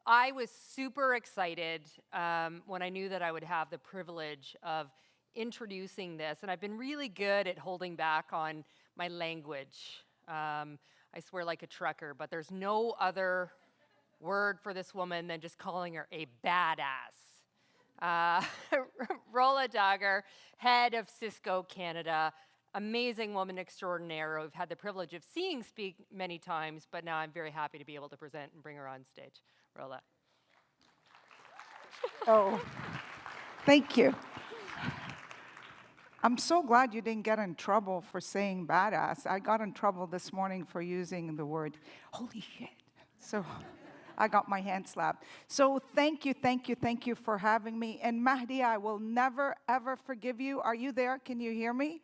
I was super excited when I knew that I would have the privilege of introducing this, and I've been really good at holding back on my language. I swear like a trucker, but there's no other word for this woman than just calling her a badass. Uh, Rola Dagher, head of Cisco Canada, amazing woman extraordinaire who I've had the privilege of seeing speak many times, but now I'm very happy to be able to present and bring her on stage. Rola. Oh, thank you. I'm so glad you didn't get in trouble for saying badass. I got in trouble this morning for using the word holy shit. So I got my hand slapped. So thank you for having me. And Mahdi, I will never, ever forgive you. Are you there? Can you hear me?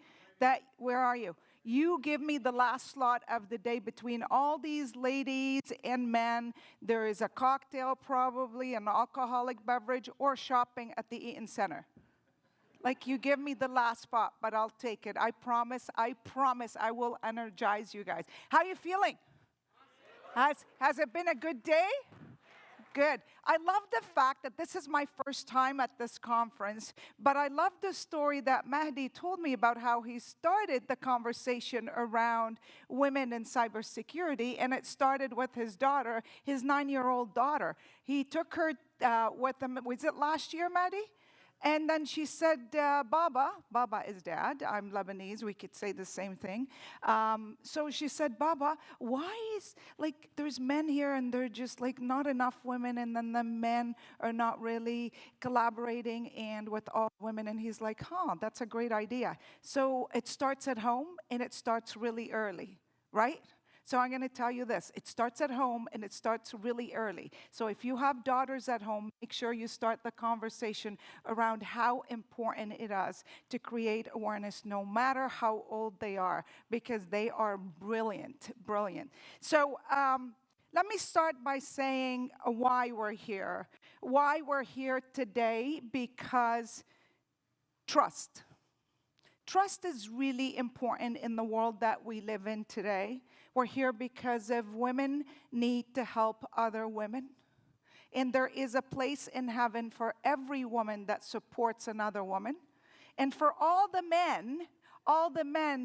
Where are you? You give me the last slot of the day between all these ladies and men. There is a cocktail, probably an alcoholic beverage, or shopping at the Eaton Center. Like, you give me the last spot, but I'll take it. I promise I will energize you guys. How are you feeling? Has it been a good day? Good. I love the fact that this is my first time at this conference, but I love the story that Mahdi told me about how he started the conversation around women in cybersecurity, and it started with his daughter, his 9-year-old daughter. He took her with him, was it last year, Mahdi? And then she said, Baba is dad. I'm Lebanese. We could say the same thing. So she said, Baba, why is, like, there's men here and they're just, like, not enough women, and then the men are not really collaborating and with all women. And he's like, that's a great idea. So it starts at home, and it starts really early, right? So I'm going to tell you this. It starts at home, and it starts really early. So if you have daughters at home, make sure you start the conversation around how important it is to create awareness no matter how old they are, because they are brilliant. So let me start by saying why we're here. Why we're here today, because trust. Trust is really important in the world that we live in today. We're here because of women need to help other women. And there is a place in heaven for every woman that supports another woman. And for all the men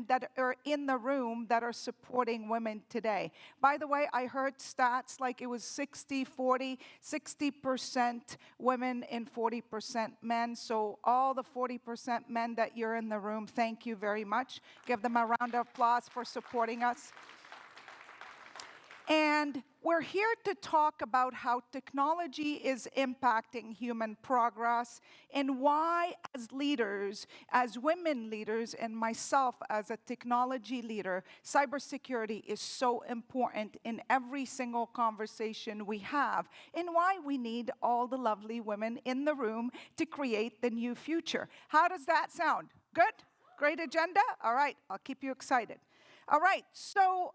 that are in the room that are supporting women today. By the way, I heard stats like it was 60-40, 60% women and 40% men. So all the 40% men that you're in the room, thank you very much. Give them a round of applause for supporting us. And we're here to talk about how technology is impacting human progress, and why, as leaders, as women leaders, and myself as a technology leader, cybersecurity is so important in every single conversation we have, and why we need all the lovely women in the room to create the new future. How does that sound? Good? Great agenda? All right, I'll keep you excited. All right, so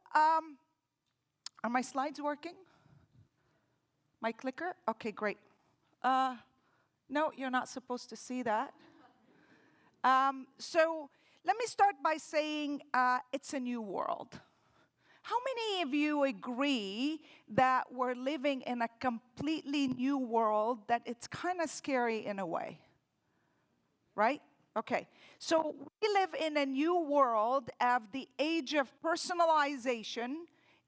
are my slides working? My clicker? Okay, great. No, you're not supposed to see that. So let me start by saying it's a new world. How many of you agree that we're living in a completely new world, that it's kind of scary in a way? Right? Okay, so we live in a new world of the age of personalization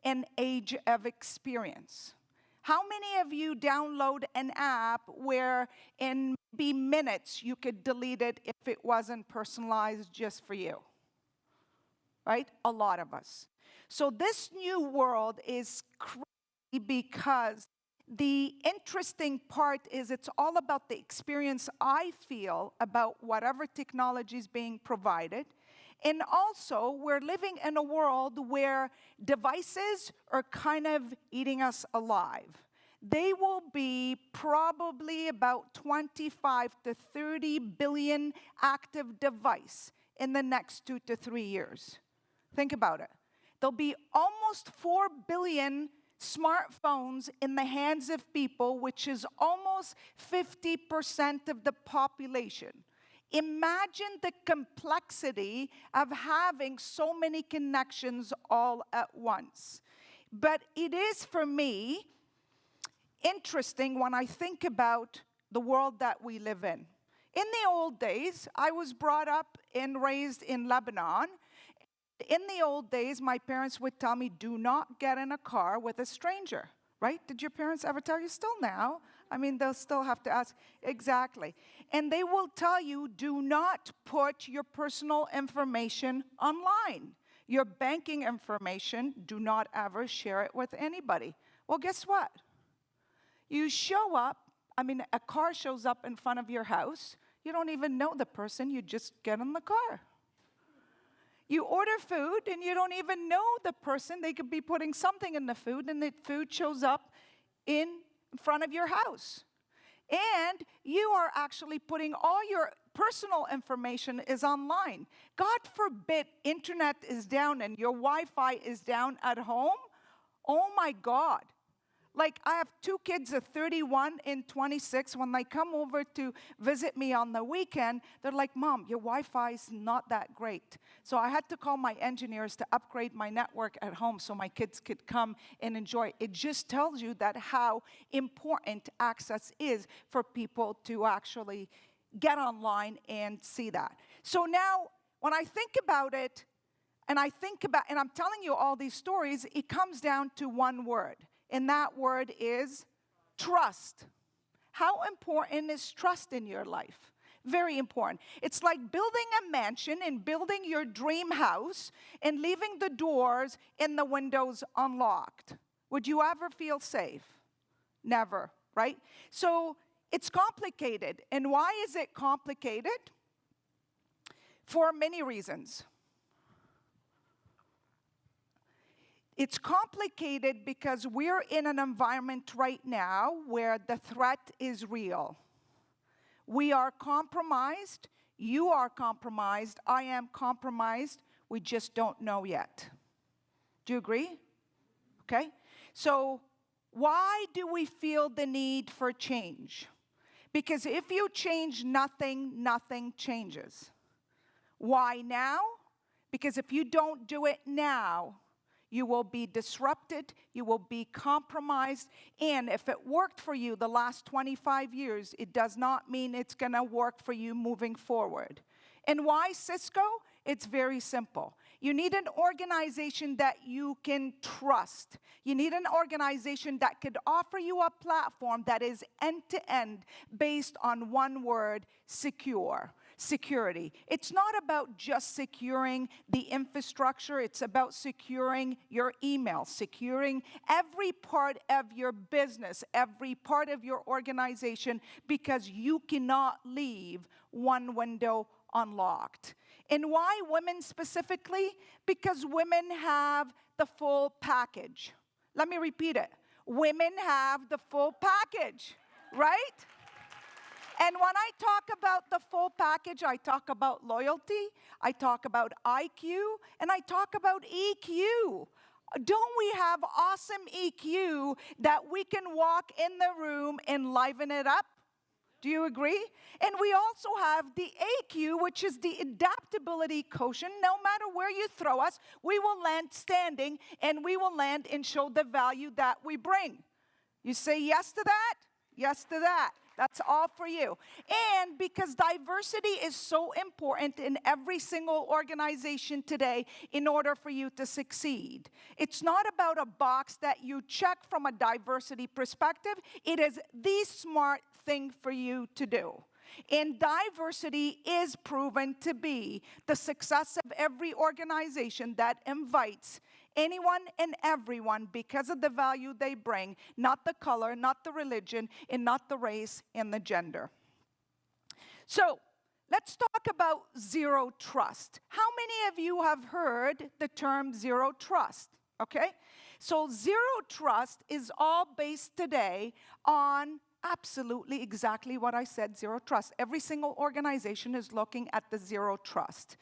and age of experience. How many of you download an app where in maybe minutes you could delete it if it wasn't personalized just for you? Right? A lot of us. So this new world is crazy, because the interesting part is it's all about the experience I feel about whatever technology is being provided. And also, we're living in a world where devices are kind of eating us alive. They will be probably about 25 to 30 billion active devices in the next 2 to 3 years. Think about it. There'll be almost 4 billion smartphones in the hands of people, which is almost 50% of the population. Imagine the complexity of having so many connections all at once. But it is, for me, interesting when I think about the world that we live in. In the old days, I was brought up and raised in Lebanon. In the old days, my parents would tell me, do not get in a car with a stranger, right? Did your parents ever tell you? Still now. I mean, they'll still have to ask. Exactly. And they will tell you, do not put your personal information online. Your banking information, do not ever share it with anybody. Well, guess what? You show up, a car shows up in front of your house. You don't even know the person. You just get in the car. You order food, and you don't even know the person. They could be putting something in the food, and the food shows up in front of your house. And you are actually putting all your personal information is online. God forbid internet is down and your Wi-Fi is down at home. Oh my God. Like, I have two kids, 31 and 26. When they come over to visit me on the weekend, they're like, Mom, your Wi-Fi is not that great. So I had to call my engineers to upgrade my network at home so my kids could come and enjoy. It just tells you that how important access is for people to actually get online and see that. So now, when I think about it, and I'm telling you all these stories, it comes down to one word. And that word is trust. How important is trust in your life? Very important. It's like building a mansion and building your dream house and leaving the doors and the windows unlocked. Would you ever feel safe? Never, right? So it's complicated. And why is it complicated? For many reasons. It's complicated because we're in an environment right now where the threat is real. We are compromised. You are compromised. I am compromised. We just don't know yet. Do you agree? Okay. So why do we feel the need for change? Because if you change nothing, nothing changes. Why now? Because if you don't do it now, you will be disrupted, you will be compromised, and if it worked for you the last 25 years, it does not mean it's going to work for you moving forward. And why Cisco? It's very simple. You need an organization that you can trust. You need an organization that could offer you a platform that is end-to-end based on one word, secure. Security. It's not about just securing the infrastructure. It's about securing your email, securing every part of your business, every part of your organization, because you cannot leave one window unlocked. And why women specifically? Because women have the full package. Let me repeat it. Women have the full package, right? And when I talk about the full package, I talk about loyalty, I talk about IQ, and I talk about EQ. Don't we have awesome EQ that we can walk in the room and liven it up? Do you agree? And we also have the AQ, which is the adaptability quotient. No matter where you throw us, we will land standing, and we will land and show the value that we bring. You say yes to that? Yes to that. That's all for you. And because diversity is so important in every single organization today in order for you to succeed. It's not about a box that you check from a diversity perspective. It is the smart thing for you to do. And diversity is proven to be the success of every organization that invites anyone and everyone because of the value they bring, not the color, not the religion, and not the race and the gender. So, let's talk about zero trust. How many of you have heard the term zero trust? Okay? So, zero trust is all based today on absolutely exactly what I said, zero trust. Every single organization is looking at the zero trust.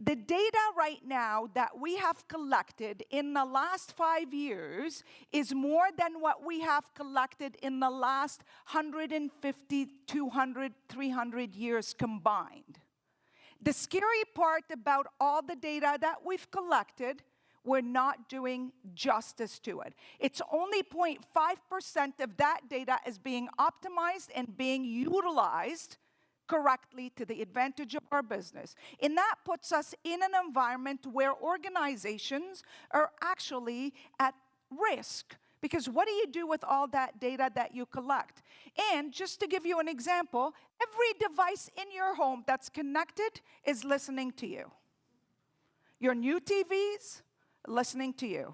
The data right now that we have collected in the last 5 years is more than what we have collected in the last 150, 200, 300 years combined. The scary part about all the data that we've collected, we're not doing justice to it. It's only 0.5% of that data is being optimized and being utilized correctly to the advantage of our business. And that puts us in an environment where organizations are actually at risk. Because what do you do with all that data that you collect? And just to give you an example, every device in your home that's connected is listening to you. Your new TVs, listening to you.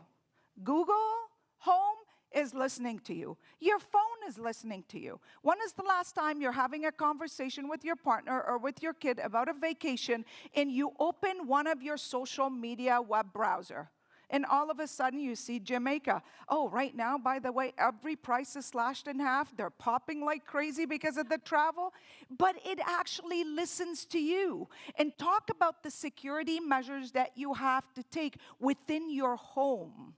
Google Home is listening to you. Your phone is listening to you. When is the last time you're having a conversation with your partner or with your kid about a vacation and you open one of your social media web browser? And all of a sudden you see Jamaica. Oh, right now, by the way, every price is slashed in half. They're popping like crazy because of the travel. But it actually listens to you. And talk about the security measures that you have to take within your home.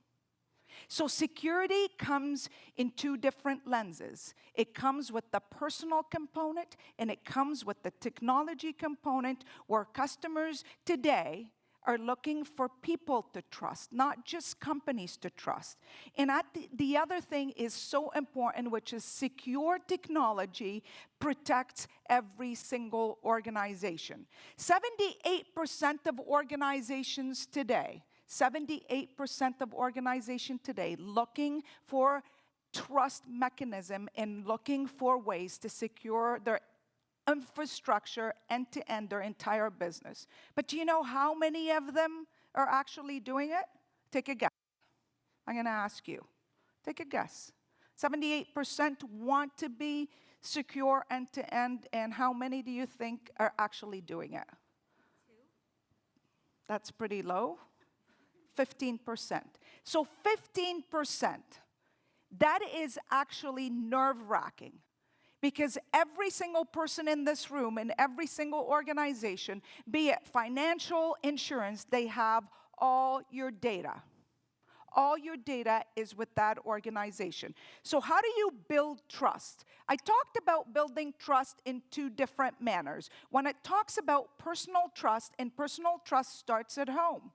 So security comes in two different lenses. It comes with the personal component, and it comes with the technology component, where customers today are looking for people to trust, not just companies to trust. And the other thing is so important, which is secure technology protects every single organization. 78% of organizations today, 78% of organizations today looking for trust mechanism and looking for ways to secure their infrastructure end-to-end, their entire business. But do you know how many of them are actually doing it? Take a guess. I'm going to ask you. Take a guess. 78% want to be secure end-to-end, and how many do you think are actually doing it? 2. That's pretty low. 15%. So 15%, that is actually nerve-wracking. Because every single person in this room, in every single organization, be it financial, insurance, they have all your data. All your data is with that organization. So how do you build trust? I talked about building trust in two different manners. When it talks about personal trust, and personal trust starts at home.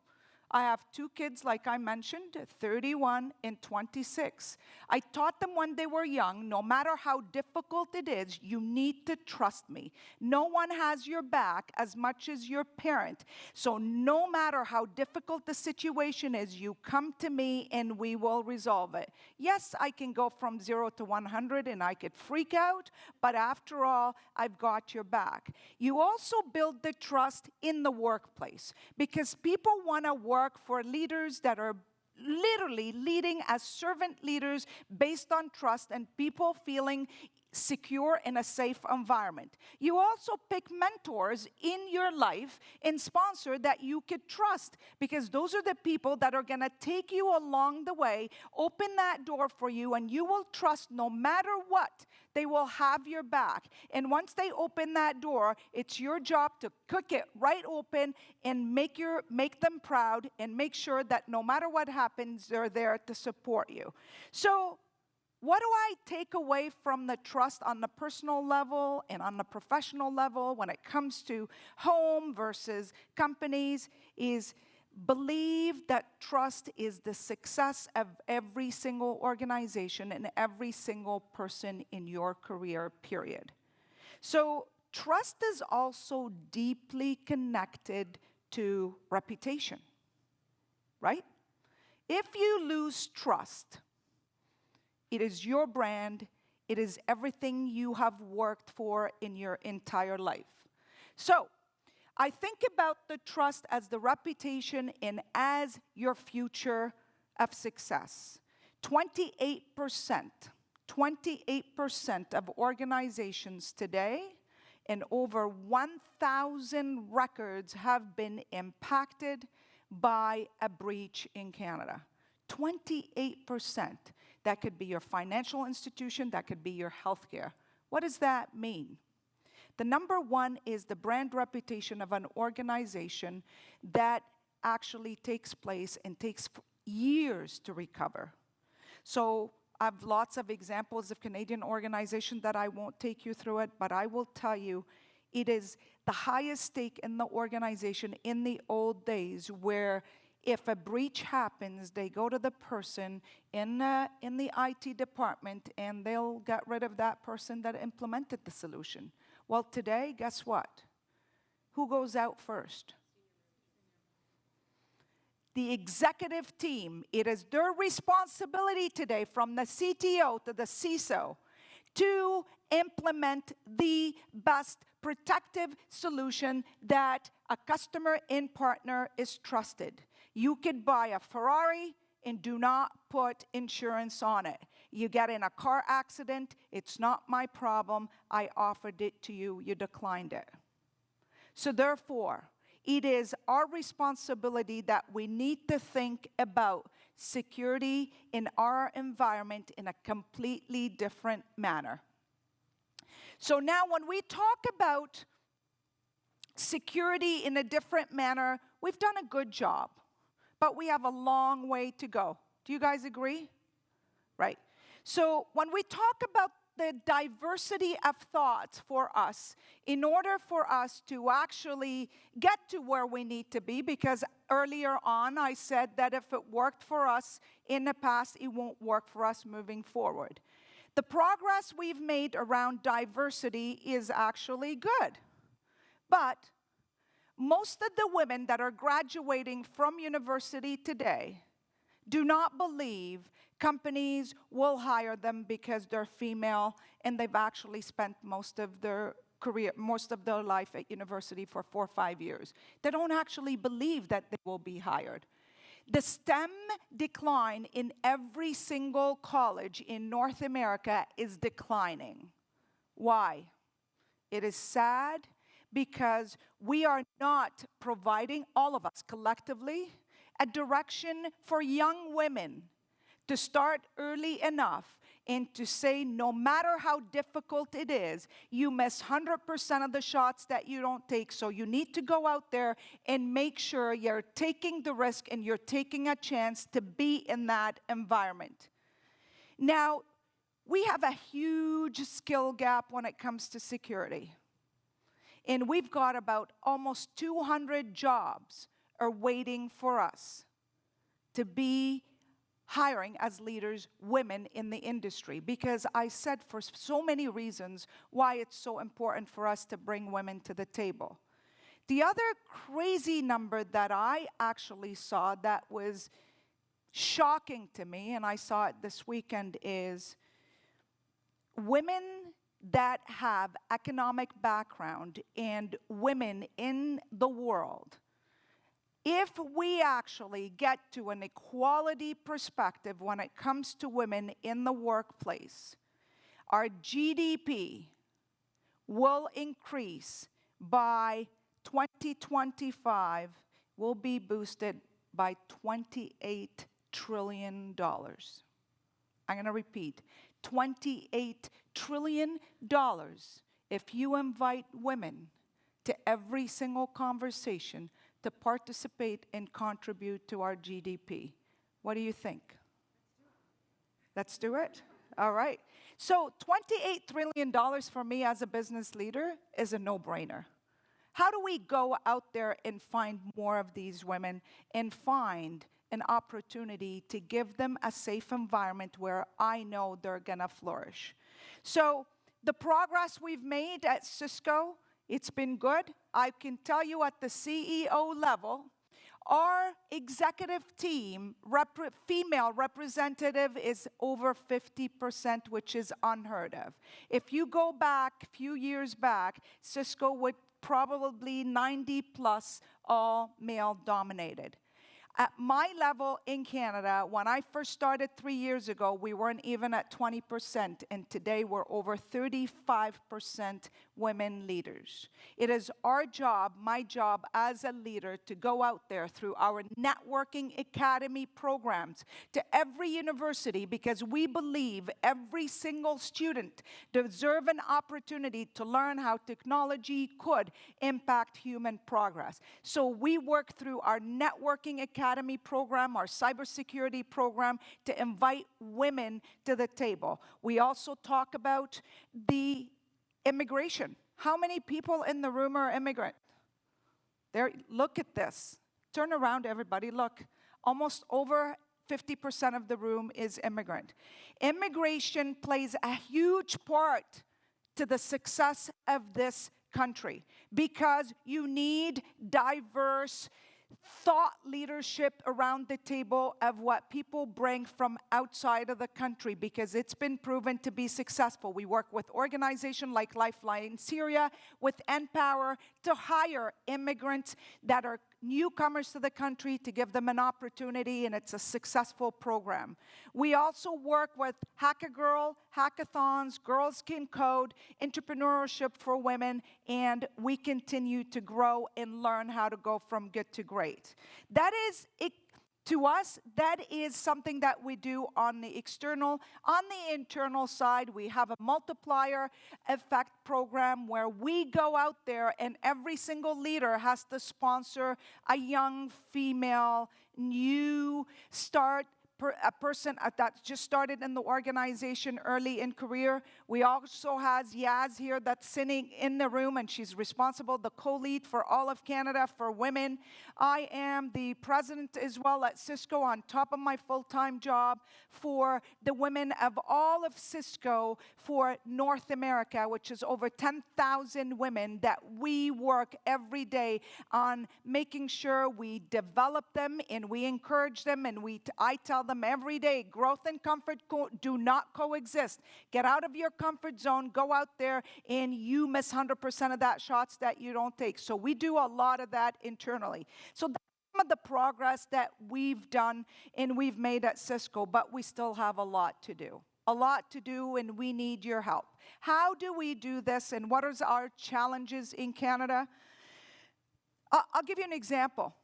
I have 2 kids, like I mentioned, 31 and 26. I taught them when they were young, no matter how difficult it is, you need to trust me. No one has your back as much as your parent. So no matter how difficult the situation is, you come to me and we will resolve it. Yes, I can go from 0 to 100 and I could freak out, but after all, I've got your back. You also build the trust in the workplace, because people want to work for leaders that are literally leading as servant leaders based on trust and people feeling secure in a safe environment. You also pick mentors in your life and sponsor that you could trust, because those are the people that are going to take you along the way, open that door for you, and you will trust no matter what. They will have your back. And once they open that door, it's your job to cook it right open and make them proud and make sure that no matter what happens, they're there to support you. So what do I take away from the trust on the personal level and on the professional level when it comes to home versus companies is believe that trust is the success of every single organization and every single person in your career, period. So trust is also deeply connected to reputation, right? If you lose trust, it is your brand. It is everything you have worked for in your entire life. So I think about the trust as the reputation and as your future of success. 28% of organizations today, and over 1,000 records have been impacted by a breach in Canada. 28%. That could be your financial institution, that could be your healthcare. What does that mean? The number one is the brand reputation of an organization that actually takes place and takes years to recover. So I have lots of examples of Canadian organizations that I won't take you through it, but I will tell you it is the highest stake in the organization in the old days, where if a breach happens, they go to the person in the IT department and they'll get rid of that person that implemented the solution. Well, today, guess what? Who goes out first? The executive team. It is their responsibility today, from the CTO to the CISO, to implement the best protective solution that a customer and partner is trusted. You could buy a Ferrari and do not put insurance on it. You get in a car accident, it's not my problem. I offered it to you, you declined it. So therefore, it is our responsibility that we need to think about security in our environment in a completely different manner. So now when we talk about security in a different manner, we've done a good job, but we have a long way to go. Do you guys agree? Right. So when we talk about the diversity of thoughts for us, in order for us to actually get to where we need to be, because earlier on I said that if it worked for us in the past, it won't work for us moving forward. The progress we've made around diversity is actually good. But most of the women that are graduating from university today do not believe companies will hire them because they're female and they've actually spent most of their career, most of their life at university for 4 or 5 years. They don't actually believe that they will be hired. The STEM decline in every single college in North America is declining. Why? It is sad because we are not providing, all of us collectively, a direction for young women to start early enough and to say, no matter how difficult it is, you miss 100% of the shots that you don't take. So you need to go out there and make sure you're taking the risk and you're taking a chance to be in that environment. Now, we have a huge skill gap when it comes to security. And we've got about almost 200 jobs are waiting for us to be hiring as leaders women in the industry, because I said for so many reasons why it's so important for us to bring women to the table. The other crazy number that I actually saw that was shocking to me, and I saw it this weekend, is women that have economic background and women in the world. If we actually get to an equality perspective when it comes to women in the workplace, our GDP will increase by 2025, will be boosted by $28 trillion. I'm going to repeat, $28 trillion if you invite women to every single conversation to participate and contribute to our GDP. What do you think? Let's do it? All right. So $28 trillion for me as a business leader is a no-brainer. How do we go out there and find more of these women and find an opportunity to give them a safe environment where I know they're going to flourish? So the progress we've made at Cisco, it's been good. I can tell you at the CEO level, our executive team, female representative is over 50%, which is unheard of. If you go back a few years back, Cisco would probably 90 plus all male dominated. At my level in Canada, when I first started 3 years ago, we weren't even at 20%, and today we're over 35% women leaders. It is our job, my job as a leader, to go out there through our networking academy programs to every university, because we believe every single student deserves an opportunity to learn how technology could impact human progress. So we work through our networking academy program, our cybersecurity program, to invite women to the table. We also talk about the immigration. How many people in the room are immigrant? There, look at this. Turn around, everybody, look. Almost over 50% of the room is immigrant. Immigration plays a huge part to the success of this country because you need diverse thought leadership around the table of what people bring from outside of the country, because it's been proven to be successful. We work with organizations like Lifeline Syria, with Empower, to hire immigrants that are newcomers to the country, to give them an opportunity, and it's a successful program. We also work with Hack a Girl, hackathons, Girls Can Code, entrepreneurship for women, and we continue to grow and learn how to go from good to great. That is it. To us, that is something that we do on the external. On the internal side, we have a multiplier effect program where we go out there and every single leader has to sponsor a young female new start, a person that just started in the organization early in career. We also have Yaz here that's sitting in the room, and she's responsible, the co-lead for all of Canada for women. I am the president as well at Cisco, on top of my full-time job, for the women of all of Cisco for North America, which is over 10,000 women that we work every day on making sure we develop them and we encourage them, and I tell them every day, growth and comfort do not coexist. Get out of your comfort zone, go out there, and you miss 100% of that shots that you don't take. So we do a lot of that internally. So that's some of the progress that we've done and we've made at Cisco, but we still have a lot to do. A lot to do, and we need your help. How do we do this, and what are our challenges in Canada? I'll give you an example.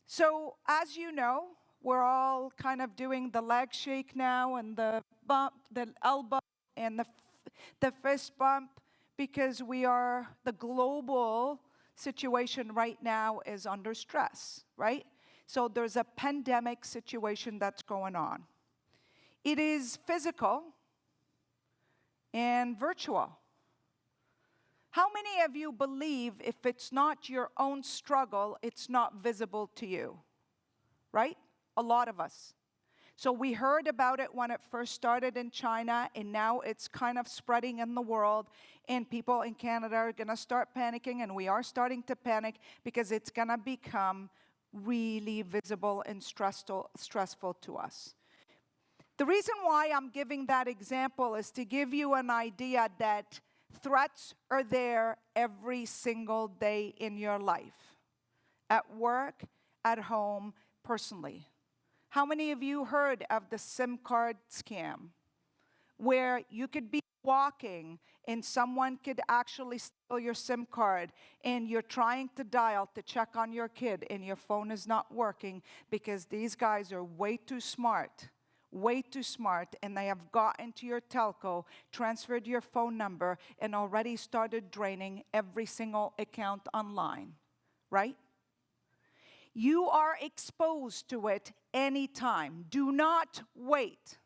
So as you know, we're all kind of doing the leg shake now, and the bump, the elbow, and the fist bump, because the global situation right now is under stress, right? So there's a pandemic situation that's going on. It is physical and virtual. How many of you believe if it's not your own struggle, it's not visible to you, right? A lot of us. So we heard about it when it first started in China, and now it's kind of spreading in the world, and people in Canada are going to start panicking, and we are starting to panic because it's going to become really visible and stressful to us. The reason why I'm giving that example is to give you an idea that threats are there every single day in your life, at work, at home, personally. How many of you heard of the SIM card scam, where you could be walking and someone could actually steal your SIM card, and you're trying to dial to check on your kid and your phone is not working because these guys are way too smart, and they have got into your telco, transferred your phone number, and already started draining every single account online, right? You are exposed to it anytime. Do not wait.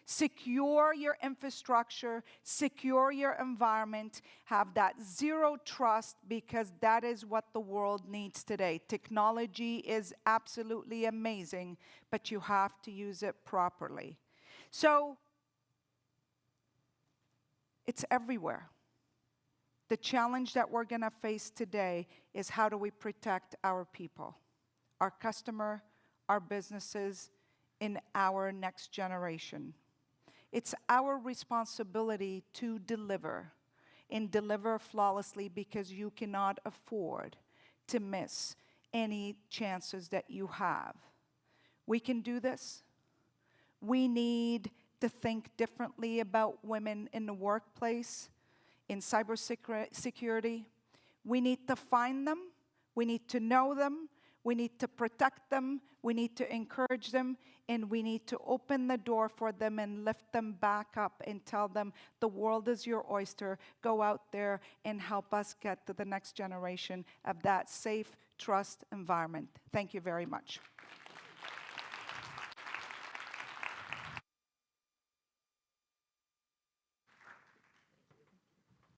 Secure your infrastructure, secure your environment, have that zero trust, because that is what the world needs today. Technology is absolutely amazing, but you have to use it properly. So, it's everywhere. The challenge that we're going to face today is, how do we protect our people, our customer, our businesses, in our next generation? It's our responsibility to deliver, and deliver flawlessly, because you cannot afford to miss any chances that you have. We can do this. We need to think differently about women in the workplace, in cybersecurity. We need to find them. We need to know them. We need to protect them, we need to encourage them, and we need to open the door for them and lift them back up and tell them the world is your oyster. Go out there and help us get to the next generation of that safe, trust environment. Thank you very much.